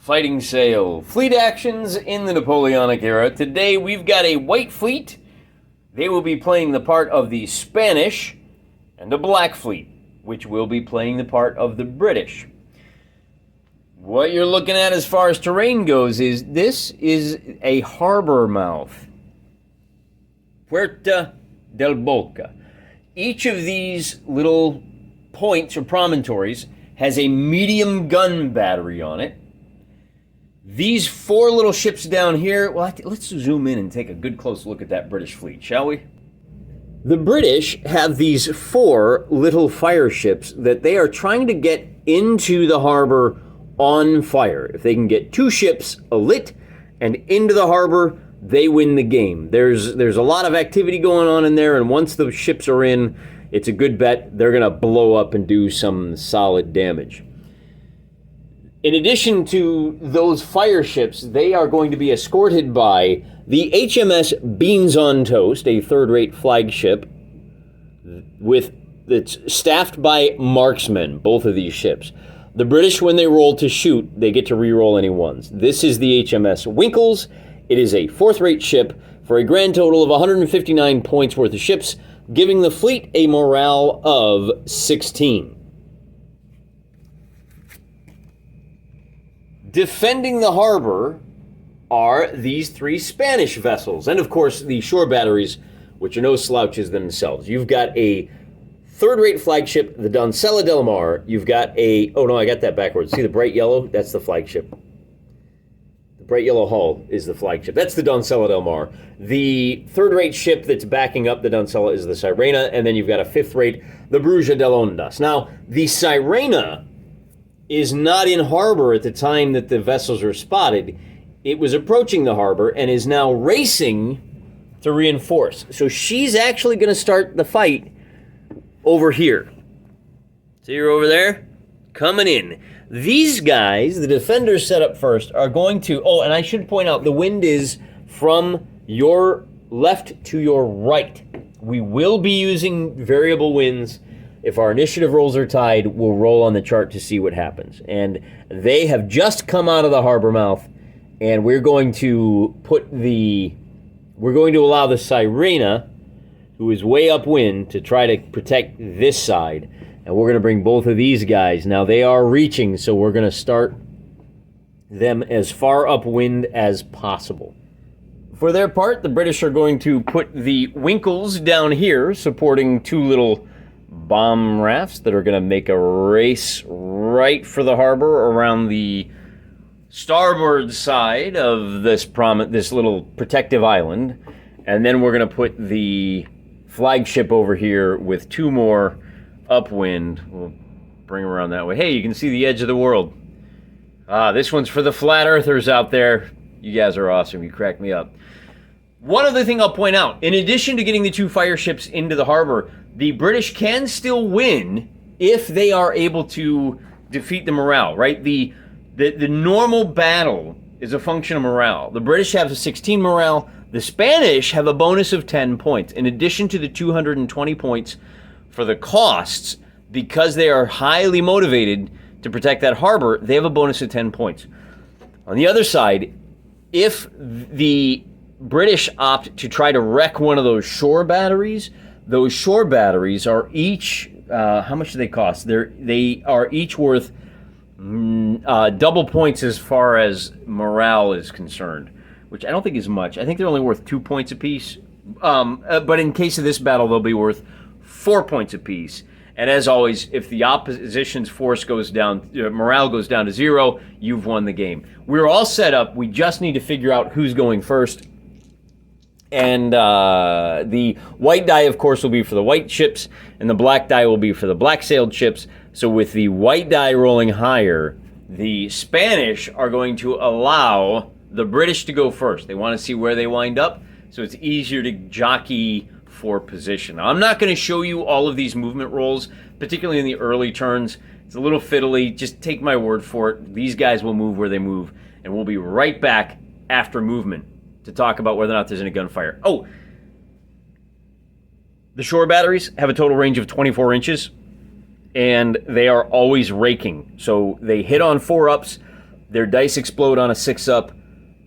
Fighting sail. Fleet actions in the Napoleonic era. Today we've got a white fleet. They will be playing the part of the Spanish, and a black fleet, which will be playing the part of the British. What you're looking at as far as terrain goes is this is a harbor mouth. Puerta del Boca. Each of these little points or promontories has a medium gun battery on it. These four little ships down here, well, let's zoom in and take a good close look at that British fleet, shall we? The British have these four little fire ships that they are trying to get into the harbor on fire. If they can get two ships lit and into the harbor, they win the game. There's a lot of activity going on in there, and once the ships are in, it's a good bet they're going to blow up and do some solid damage. In addition to those fire ships, they are going to be escorted by the HMS Beans on Toast, a third-rate flagship that's staffed by marksmen, both of these ships. The British, when they roll to shoot, they get to re-roll any ones. This is the HMS Winkles. It is a fourth-rate ship for a grand total of 159 points worth of ships, giving the fleet a morale of 16. Defending the harbor are these three Spanish vessels, and of course the shore batteries, which are no slouches themselves. You've got a third-rate flagship, the Doncella del Mar. You've got a, oh no, I got that backwards. See the bright yellow? That's the flagship. The bright yellow hull is the flagship. That's the Doncella del Mar. The third-rate ship that's backing up the Doncella is the Sirena, and then you've got a fifth-rate, the Bruja del Ondas. Now, the Sirena is not in harbor at the time that the vessels are spotted. It was approaching the harbor and is now racing to reinforce. So she's actually going to start the fight over here. See her over there? Coming in. These guys, the defenders set up first, are going to... Oh, and I should point out, the wind is from your left to your right. We will be using variable winds. If our initiative rolls are tied, we'll roll on the chart to see what happens. And they have just come out of the harbor mouth, and we're going to allow the Sirena, who is way upwind, to try to protect this side. And we're going to bring both of these guys. Now, they are reaching, so we're going to start them as far upwind as possible. For their part, the British are going to put the Winkles down here, supporting two little bomb rafts that are going to make a race right for the harbor around the starboard side of this little protective island. And then we're going to put the flagship over here with two more upwind. We'll bring them around that way. Hey, you can see the edge of the world. This one's for the flat earthers out there. You guys are awesome. You crack me up. One other thing I'll point out, in addition to getting the two fire ships into the harbor, the British can still win if they are able to defeat the morale, right? The normal battle is a function of morale. The British have a 16 morale. The Spanish have a bonus of 10 points. In addition to the 220 points for the costs, because they are highly motivated to protect that harbor, they have a bonus of 10 points. On the other side, if the British opt to try to wreck one of those shore batteries are each, how much do they cost? They are each worth double points as far as morale is concerned, which I don't think is much. I think they're only worth 2 points apiece. But in case of this battle, they'll be worth 4 points apiece. And as always, if the opposition's force goes down, morale goes down to 0, you've won the game. We're all set up. We just need to figure out who's going first. And the white die, of course, will be for the white ships, and the black die will be for the black-sailed ships. So with the white die rolling higher, the Spanish are going to allow the British to go first. They want to see where they wind up, so it's easier to jockey for position. Now, I'm not going to show you all of these movement rolls, particularly in the early turns. It's a little fiddly. Just take my word for it. These guys will move where they move, and we'll be right back after movement to talk about whether or not there's any gunfire. Oh, the shore batteries have a total range of 24 inches, and they are always raking. So they hit on 4-ups, Their dice explode on a 6-up,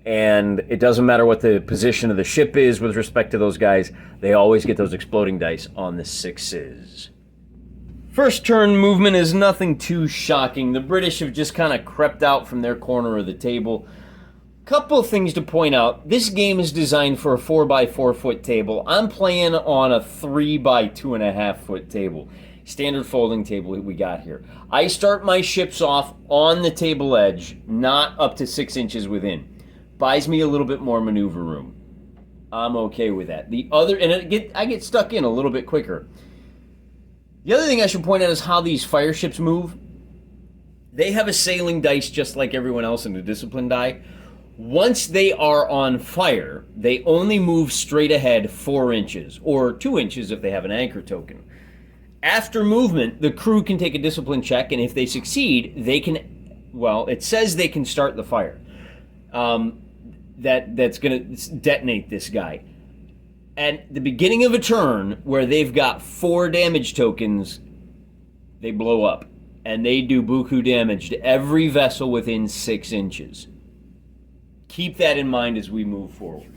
and it doesn't matter what the position of the ship is with respect to those guys. They always get those exploding dice on the 6s. First turn movement is nothing too shocking. The British have just kind of crept out from their corner of the table. Couple of things to point out. This game is designed for a 4x4 foot table. I'm playing on a 3x2.5 foot table. Standard folding table we got here. I start my ships off on the table edge, not up to 6 inches within. Buys me a little bit more maneuver room. I'm okay with that. I get stuck in a little bit quicker. The other thing I should point out is how these fireships move. They have a sailing dice just like everyone else in the discipline die. Once they are on fire, they only move straight ahead 4 inches, or 2 inches if they have an anchor token. After movement, the crew can take a discipline check, and if they succeed, they can, well, it says they can start the fire. That's going to detonate this guy. At the beginning of a turn, where they've got 4 damage tokens, they blow up. And they do buku damage to every vessel within 6 inches. Keep that in mind as we move forward.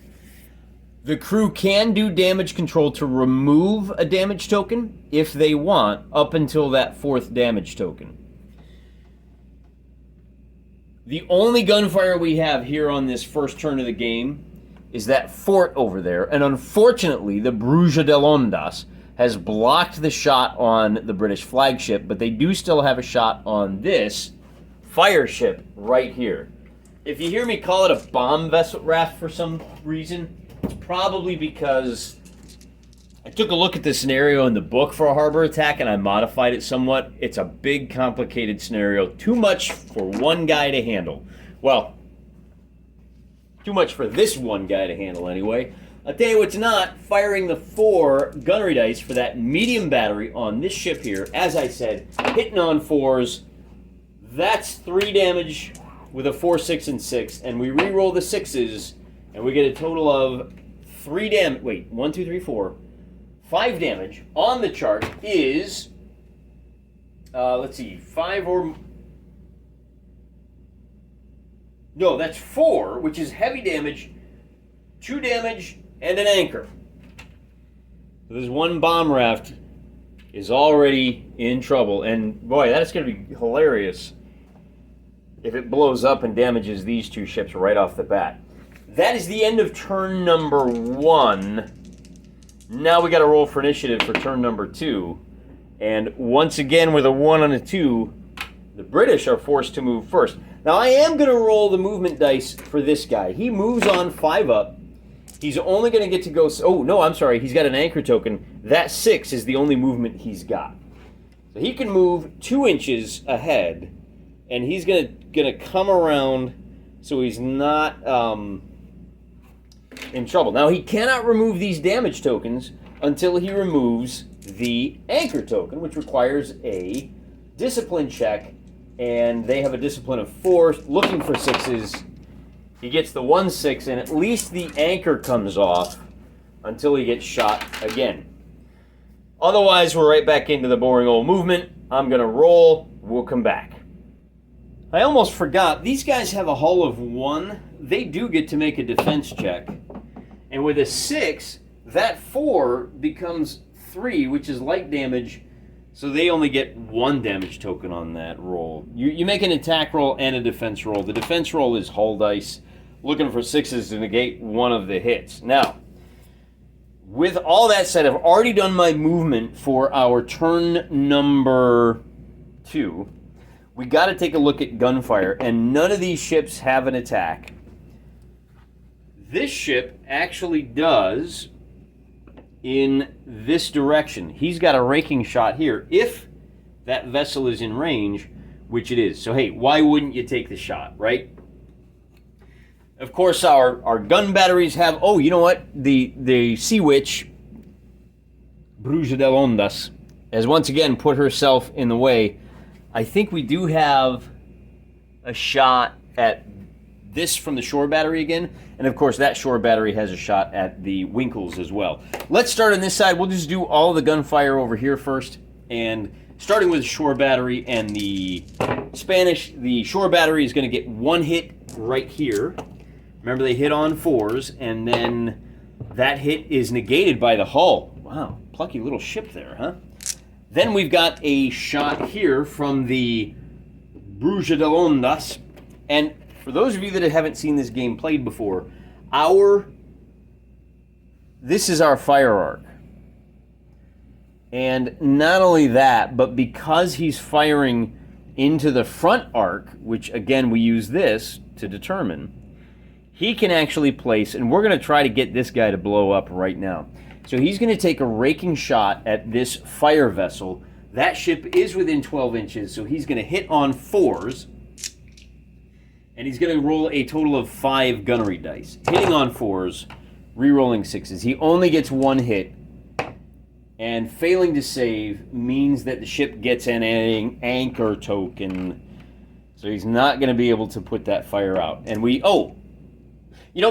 The crew can do damage control to remove a damage token if they want, up until that 4th damage token. The only gunfire we have here on this first turn of the game is that fort over there, and unfortunately the Bruja de Ondas has blocked the shot on the British flagship, but they do still have a shot on this fireship right here. If you hear me call it a bomb vessel raft for some reason, it's probably because I took a look at the scenario in the book for a harbor attack and I modified it somewhat. It's a big, complicated scenario. Too much for one guy to handle. Well, too much for this one guy to handle anyway. I'll tell you what's not, firing the 4 gunnery dice for that medium battery on this ship here, as I said, hitting on 4s. That's 3 damage with a 4, 6, and 6, and we re-roll the 6s, and we get a total of 3 damage. Wait, 1, 2, 3, 4. 5 damage on the chart is, let's see, 5 or... No, that's 4, which is heavy damage, 2 damage, and an anchor. So this one bomb raft is already in trouble, and boy, that's going to be hilarious if it blows up and damages these 2 ships right off the bat. That is the end of turn number 1. Now we got to roll for initiative for turn number 2. And once again, with a 1 and a 2, the British are forced to move first. Now I am going to roll the movement dice for this guy. He moves on 5 up. He's only going to get to go... Oh, no, I'm sorry. He's got an anchor token. That 6 is the only movement he's got. So he can move 2 inches ahead. And he's gonna come around so he's not in trouble. Now, he cannot remove these damage tokens until he removes the anchor token, which requires a discipline check, and they have a discipline of 4, looking for 6s. He gets the 1, 6, and at least the anchor comes off until he gets shot again. Otherwise, we're right back into the boring old movement. I'm gonna roll. We'll come back. I almost forgot, these guys have a hull of 1. They do get to make a defense check. And with a 6, that 4 becomes 3, which is light damage, so they only get 1 damage token on that roll. You make an attack roll and a defense roll. The defense roll is hull dice, looking for 6s to negate one of the hits. Now, with all that said, I've already done my movement for our turn number 2. We got to take a look at gunfire, and none of these ships have an attack. This ship actually does in this direction. He's got a raking shot here if that vessel is in range, which it is. So hey, why wouldn't you take the shot, right? Of course, our gun batteries have, oh, you know what? The Sea Witch, Bruja de Ondas, has once again put herself in the way. I think we do have a shot at this from the shore battery again. And of course, that shore battery has a shot at the Winkles as well. Let's start on this side. We'll just do all the gunfire over here first. And starting with the shore battery and the Spanish, the shore battery is going to get one hit right here. Remember, they hit on 4s, and then that hit is negated by the hull. Wow, plucky little ship there, huh? Then we've got a shot here from the Bruja de Ondas. And for those of you that haven't seen this game played before, this is our fire arc. And not only that, but because he's firing into the front arc, which again we use this to determine, he can actually place, and we're going to try to get this guy to blow up right now. So he's going to take a raking shot at this fire vessel. That ship is within 12 inches, so he's going to hit on 4s. And he's going to roll a total of 5 gunnery dice. Hitting on 4s, re-rolling 6s. He only gets 1 hit. And failing to save means that the ship gets an anchor token. So he's not going to be able to put that fire out. And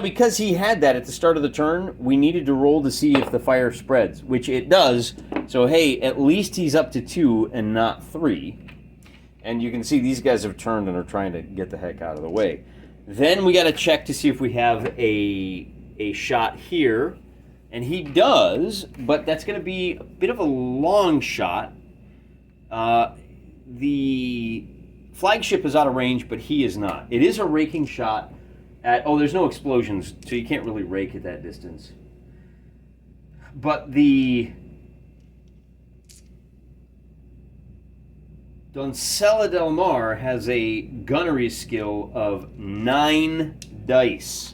because he had that at the start of the turn, we needed to roll to see if the fire spreads, which it does. So, hey, at least he's up to 2 and not 3. And you can see these guys have turned and are trying to get the heck out of the way. Then we got to check to see if we have a shot here. And he does, but that's going to be a bit of a long shot. The flagship is out of range, but he is not. It is a raking shot. There's no explosions, so you can't really rake at that distance. But the Doncella del Mar has a gunnery skill of 9 dice.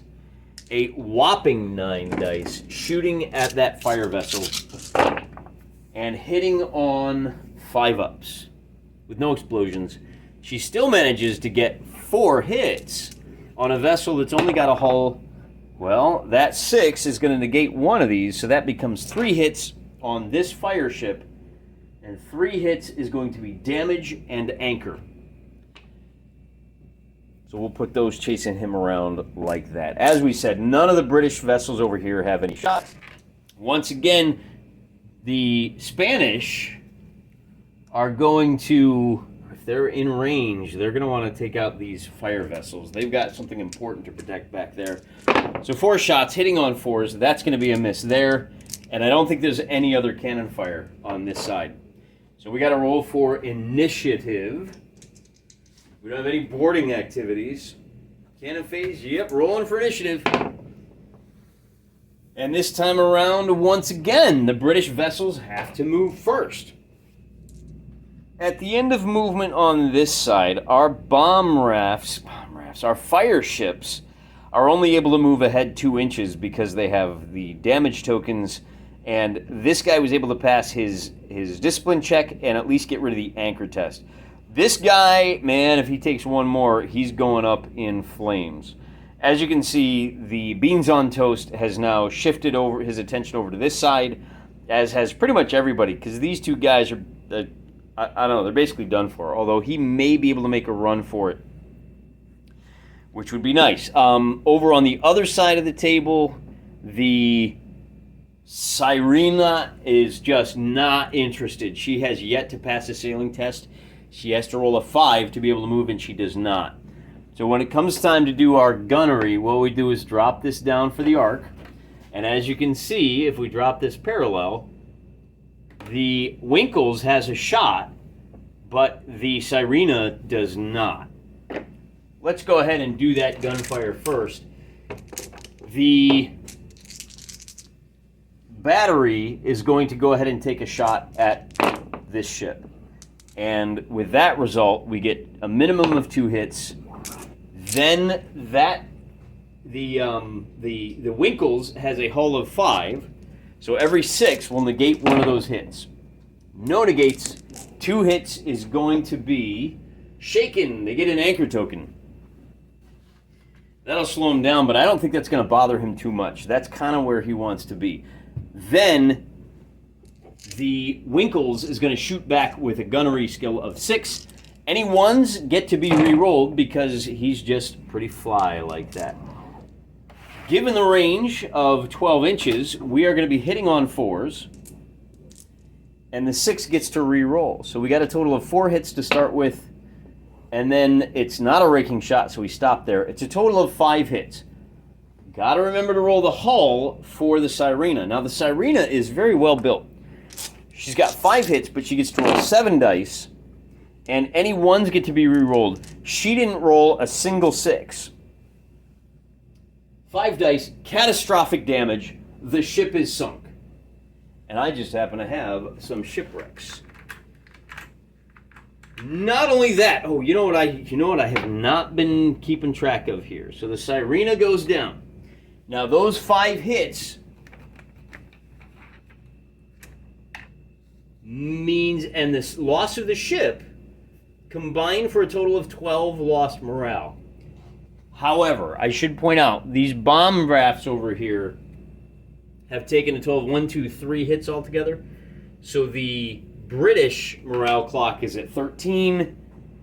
A whopping 9 dice, shooting at that fire vessel and hitting on 5-ups with no explosions. She still manages to get 4 hits on a vessel that's only got a hull. Well, that 6 is going to negate one of these, so that becomes 3 hits on this fire ship, and 3 hits is going to be damage and anchor. So we'll put those chasing him around like that. As we said, none of the British vessels over here have any shots. Once again, the Spanish are going to, if they're in range, they're going to want to take out these fire vessels. They've got something important to protect back there. So 4 shots, hitting on 4s. That's going to be a miss there. And I don't think there's any other cannon fire on this side. So we got to roll for initiative. We don't have any boarding activities. Cannon phase, yep, rolling for initiative. And this time around, once again, the British vessels have to move first. At the end of movement on this side, our our fire ships are only able to move ahead 2 inches because they have the damage tokens, and this guy was able to pass his discipline check and at least get rid of the anchor test. This guy, man, if he takes one more, he's going up in flames. As you can see, the Beans on Toast has now shifted over his attention over to this side, as has pretty much everybody, because these 2 guys are, I don't know, they're basically done for, although he may be able to make a run for it, which would be nice. Over on the other side of the table, the Sirena is just not interested. She has yet to pass a sailing test. She has to roll a 5 to be able to move, and she does not. So when it comes time to do our gunnery, what we do is drop this down for the arc. And as you can see, if we drop this parallel, the Winkles has a shot, but the Sirena does not. Let's go ahead and do that gunfire first. The battery is going to go ahead and take a shot at this ship. And with that result, we get a minimum of 2 hits. Then the Winkles has a hull of 5, so every 6 will negate one of those hits. No negates. 2 hits is going to be shaken. They get an anchor token. That'll slow him down, but I don't think that's going to bother him too much. That's kind of where he wants to be. Then the Winkles is going to shoot back with a gunnery skill of 6. Any 1s get to be re-rolled because he's just pretty fly like that. Given the range of 12 inches, we are going to be hitting on 4s. And the 6 gets to re-roll. So we got a total of 4 hits to start with. And then it's not a raking shot, so we stop there. It's a total of 5 hits. Got to remember to roll the hull for the Sirena. Now, the Sirena is very well built. She's got 5 hits, but she gets to roll 7 dice, and any ones get to be re-rolled. She didn't roll a single 6. 5 dice, catastrophic damage. The ship is sunk. And I just happen to have some shipwrecks. Not only that, oh, you know what I have not been keeping track of here. So the Sirena goes down. Now those 5 hits means, and this loss of the ship combined for a total of 12 lost morale. However, I should point out, these bomb rafts over here have taken a total of 1, 2, 3 hits altogether. So the British morale clock is at 13,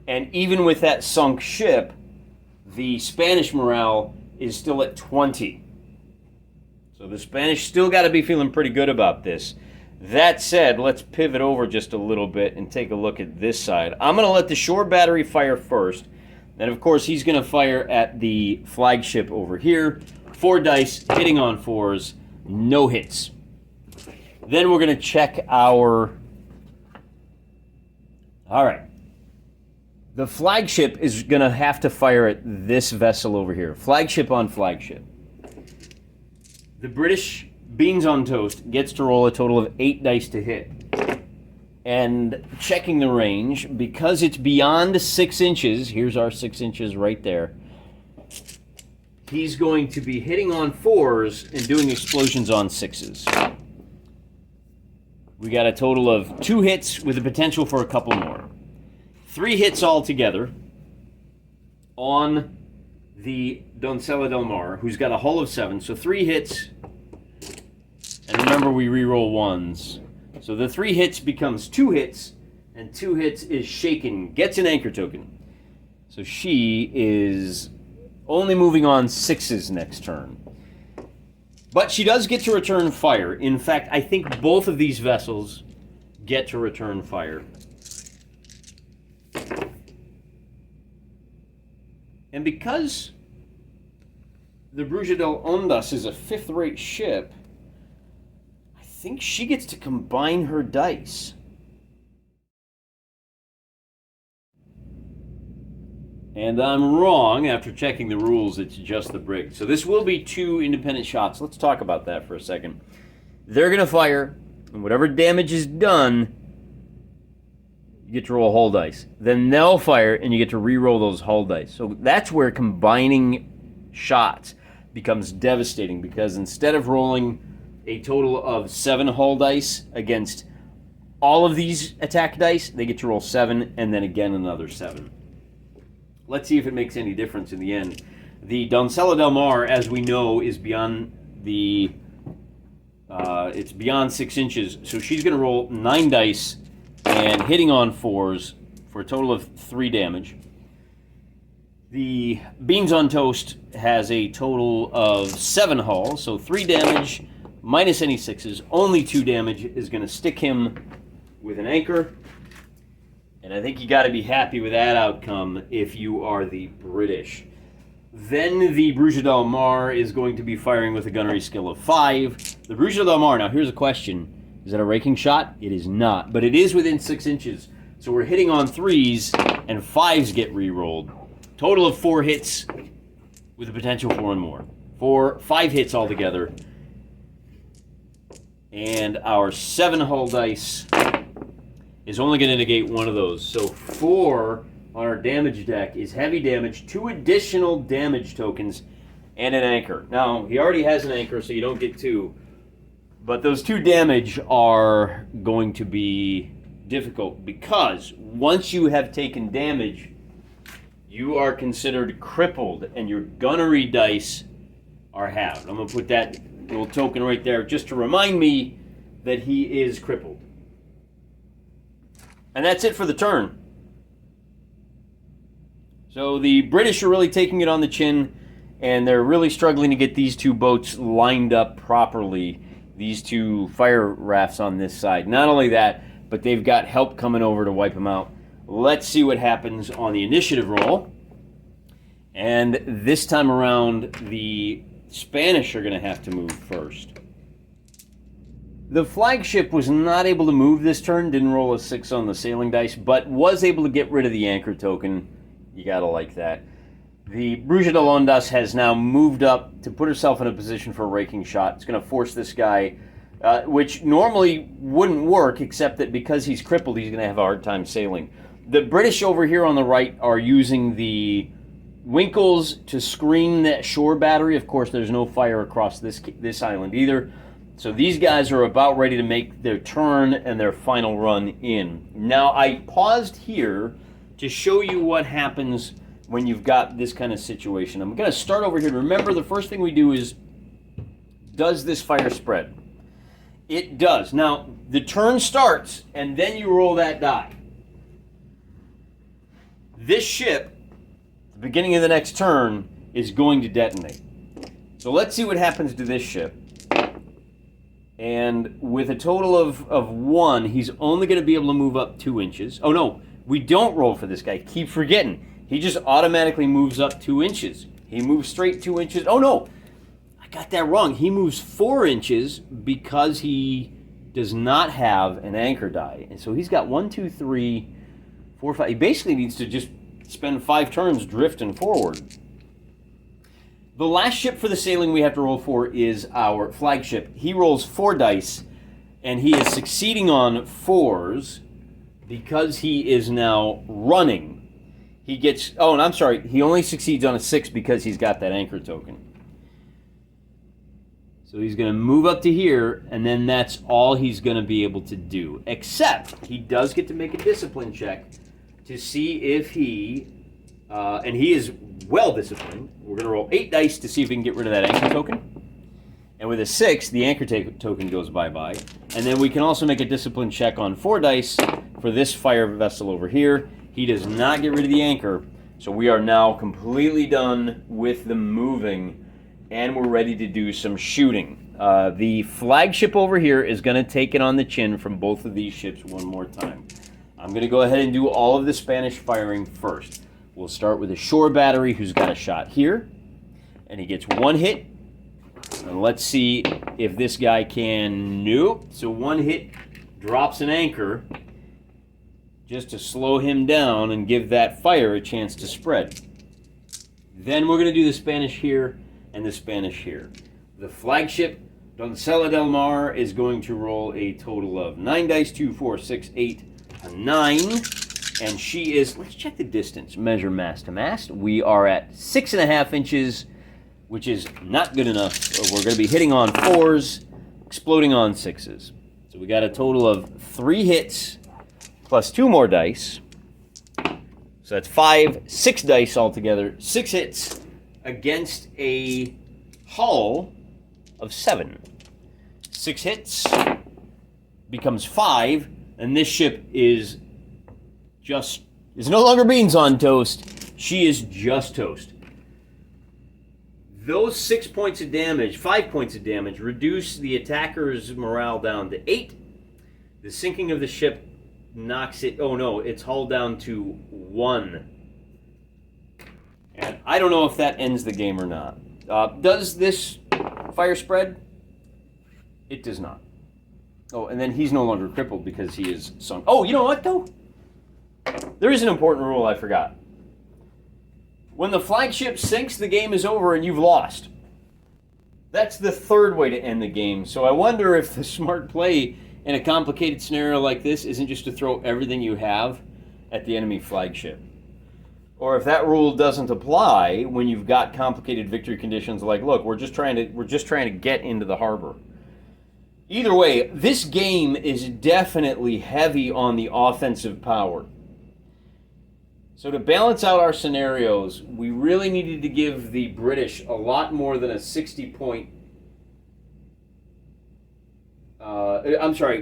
and even with that sunk ship, the Spanish morale is still at 20. So the Spanish still got to be feeling pretty good about this. That said, let's pivot over just a little bit and take a look at this side. I'm going to let the shore battery fire first. And of course, he's going to fire at the flagship over here. 4 dice, hitting on 4s, no hits. Then we're going to check our... All right. The flagship is going to have to fire at this vessel over here. Flagship on flagship. The British Beans on Toast gets to roll a total of 8 dice to hit. And checking the range, because it's beyond 6 inches, here's our 6 inches right there, he's going to be hitting on 4s and doing explosions on 6s. We got a total of 2 hits with the potential for a couple more. 3 hits altogether on the Doncella del Mar, who's got a hull of 7, so 3 hits. And remember, we re-roll 1s. So the 3 hits becomes 2 hits, and 2 hits is shaken, gets an anchor token. So she is only moving on 6s next turn. But she does get to return fire. In fact, I think both of these vessels get to return fire. And because the Bruja del Ondas is a 5th-rate ship, I think she gets to combine her dice. And I'm wrong. After checking the rules, it's just the brig. So this will be 2 independent shots. Let's talk about that for a second. They're going to fire, and whatever damage is done, you get to roll hull dice. Then they'll fire, and you get to re-roll those hull dice. So that's where combining shots becomes devastating, because instead of rolling a total of 7 hull dice against all of these attack dice, they get to roll 7, and then again another 7. Let's see if it makes any difference in the end. The Doncella del Mar, as we know, is beyond the... it's beyond 6 inches, so she's going to roll 9 dice and hitting on 4s for a total of 3 damage. The Beans on Toast has a total of 7 hull, so 3 damage minus any 6s. Only 2 damage is going to stick him with an anchor. And I think you got to be happy with that outcome if you are the British. Then the Bruja del Mar is going to be firing with a gunnery skill of 5. The Bruja del Mar, now here's a question. Is that a raking shot? It is not, but it is within 6 inches. So we're hitting on 3s, and 5s get re-rolled. Total of 4 hits with the potential for 1 more. 5 hits altogether. And our 7 hull dice is only going to negate 1 of those. So 4 on our damage deck is heavy damage, 2 additional damage tokens, and an anchor. Now, he already has an anchor, so you don't get 2. But those 2 damage are going to be difficult, because once you have taken damage, you are considered crippled, and your gunnery dice are halved. I'm going to put that little token right there just to remind me that he is crippled. And that's it for the turn. So the British are really taking it on the chin, and they're really struggling to get these 2 boats lined up properly, these 2 fire rafts on this side. Not only that, but they've got help coming over to wipe them out Let's see what happens on the initiative roll. And this time around, the Spanish are going to have to move first. The flagship was not able to move this turn, didn't roll a 6 on the sailing dice, but was able to get rid of the anchor token. You got to like that. The Bruja de Londas has now moved up to put herself in a position for a raking shot. It's going to force this guy, which normally wouldn't work, except that because he's crippled, he's going to have a hard time sailing. The British over here on the right are using the Winkles to screen that shore battery. Of course, there's no fire across this island either. So these guys are about ready to make their turn and their final run in. Now, I paused here to show you what happens when you've got this kind of situation. I'm going to start over here. Remember, the first thing we do is, does this fire spread? It does. Now, the turn starts, and then you roll that die. This ship, at the beginning of the next turn, is going to detonate. So let's see what happens to this ship. And with a total of 1, he's only going to be able to move up 2 inches. Oh, no, we don't roll for this guy. Keep forgetting. He just automatically moves up 2 inches. He moves straight 2 inches. Oh, no, I got that wrong. He moves 4 inches because he does not have an anchor die. And so he's got 1, 2, 3, 4, 5. He basically needs to just spend 5 turns drifting forward. The last ship for the sailing we have to roll for is our flagship. He rolls 4 dice, and he is succeeding on 4s because he is now running. He gets, oh, and I'm sorry, he only succeeds on a 6 because he's got that anchor token. So he's going to move up to here, and then that's all he's going to be able to do. Except he does get to make a discipline check to see if he, and he is well disciplined. We're going to roll 8 dice to see if we can get rid of that anchor token. And with a 6, the anchor token goes bye-bye. And then we can also make a discipline check on 4 dice for this fire vessel over here. He does not get rid of the anchor, so we are now completely done with the moving, and we're ready to do some shooting. The flagship over here is going to take it on the chin from both of these ships one more time. I'm going to go ahead and do all of the Spanish firing first. We'll start with a shore battery who's got a shot here, and he gets 1 hit. And let's see if this guy can, nope. So 1 hit, drops an anchor just to slow him down and give that fire a chance to spread. Then we're going to do the Spanish here and the Spanish here. The flagship, Doncella del Mar, is going to roll a total of 9 dice, 2, 4, 6, 8, a 9. And she is, let's check the distance, measure mast to mast. We are at 6.5 inches, which is not good enough. So we're going to be hitting on 4s, exploding on 6s. So we got a total of 3 hits plus 2 more dice. So that's 5, 6 dice altogether. 6 hits against a hull of 7. 6 hits becomes 5, and this ship is no longer beans on toast. She is just toast. Those 6 points of damage, 5 points of damage, reduce the attacker's morale down to 8. The sinking of the ship knocks it, oh no, it's hull down to 1. And I don't know if that ends the game or not. Does this fire spread? It does not. Oh, and then he's no longer crippled because he is sunk. Oh, you know what though? There is an important rule I forgot. When the flagship sinks, the game is over and you've lost. That's the 3rd way to end the game. So I wonder if the smart play in a complicated scenario like this isn't just to throw everything you have at the enemy flagship. Or if that rule doesn't apply when you've got complicated victory conditions like, look, we're just trying to get into the harbor. Either way, this game is definitely heavy on the offensive power. So to balance out our scenarios, we really needed to give the British a lot more than a 60-point...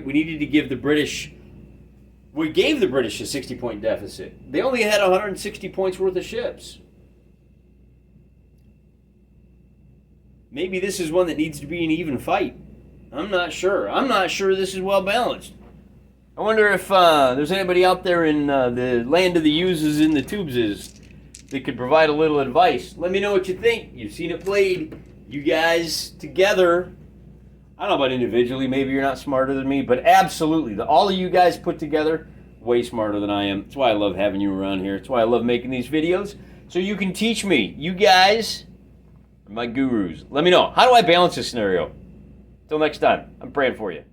we needed to give the British... We gave the British a 60-point deficit. They only had 160 points worth of ships. Maybe this is one that needs to be an even fight. I'm not sure. I'm not sure this is well balanced. I wonder if there's anybody out there in the land of the uses in the tubes that could provide a little advice. Let me know what you think. You've seen it played. You guys together, I don't know about individually, maybe you're not smarter than me, but absolutely, all of you guys put together, way smarter than I am. That's why I love having you around here. That's why I love making these videos, so you can teach me. You guys are my gurus. Let me know. How do I balance this scenario? Till next time, I'm praying for you.